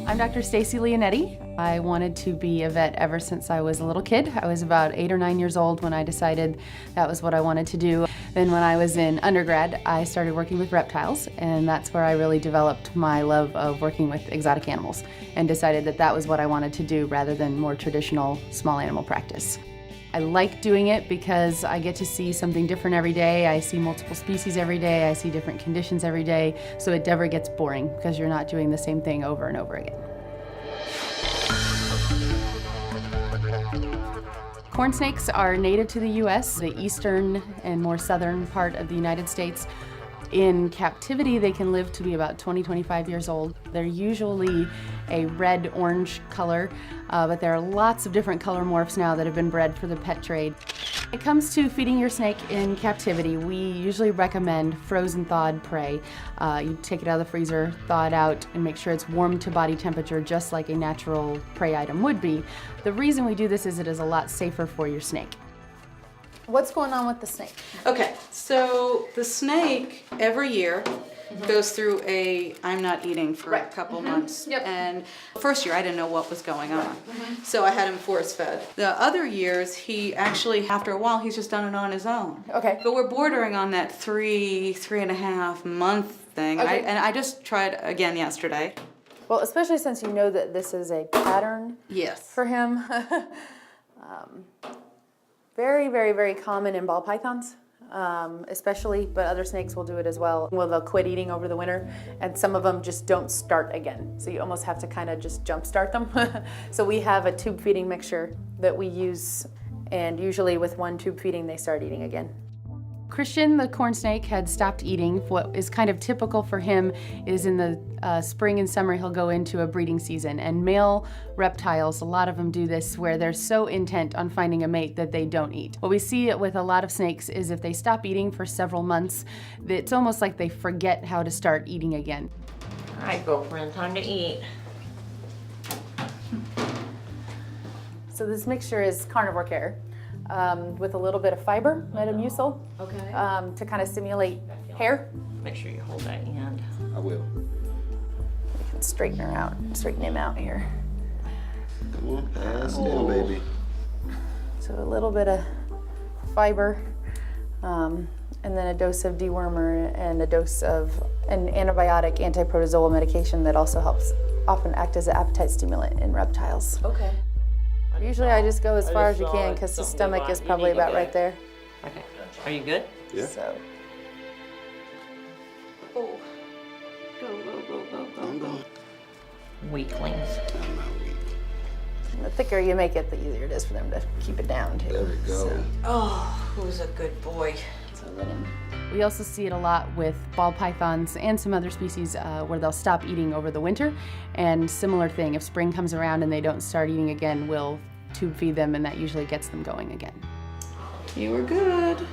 I'm Dr. Stacey Leonatti. I wanted to be a vet ever since I was a little kid. I was about 8 or 9 years old when I decided that was what I wanted to do. Then when I was in undergrad, I started working with reptiles, and that's where I really developed my love of working with exotic animals and decided that that was what I wanted to do rather than more traditional small animal practice. I like doing it because I get to see something different every day. I see multiple species every day. I see different conditions every day. So it never gets boring because you're not doing the same thing over and over again. Corn snakes are native to the U.S., the eastern and more southern part of the United States. In captivity, they can live to be about 20-25 years old. They're usually a red-orange color, but there are lots of different color morphs now that have been bred for the pet trade. When it comes to feeding your snake in captivity, we usually recommend frozen thawed prey. You take it out of the freezer, thaw it out, and make sure it's warm to body temperature just like a natural prey item would be. The reason we do this is it is a lot safer for your snake. What's going on with the snake? Okay, so the snake every year goes through a I'm not eating for a couple months. Yep. And first year I didn't know what was going on. So I had him force fed. The other years he actually, after a while, he's just done it on his own. Okay. But we're bordering on that 3.5 month thing. Okay. And I just tried again yesterday. Well, especially since you know that this is a pattern Yes. for him. Very, very, very common in ball pythons, especially, but other snakes will do it as well. Well, they'll quit eating over the winter, and some of them just don't start again. So you almost have to kind of just jump start them. So we have a tube feeding mixture that we use, and usually with one tube feeding, they start eating again. Christian, the corn snake, had stopped eating. What is kind of typical for him is in the spring and summer he'll go into a breeding season, and male reptiles, a lot of them do this where they're so intent on finding a mate that they don't eat. What we see with a lot of snakes is if they stop eating for several months, it's almost like they forget how to start eating again. All right, girlfriend, time to eat. So this mixture is carnivore care. With a little bit of fiber, Metamucil, to kind of stimulate hair. Make sure you hold that end. I will. We can straighten him out here. Come on, pass down, baby. So a little bit of fiber, and then a dose of dewormer and a dose of an antibiotic antiprotozoal medication that also helps often act as an appetite stimulant in reptiles. Okay. Usually I just go as far as you can because the stomach is probably about right there. Okay. Are you good? Yeah. So. Oh. Go. I'm going. Weaklings. I'm not weak. The thicker you make it, the easier it is for them to keep it down too. There we go. So, Oh, who's a good boy? we also see it a lot with ball pythons and some other species where they'll stop eating over the winter. And similar thing, if spring comes around and they don't start eating again, we'll tube feed them and that usually gets them going again. You were good.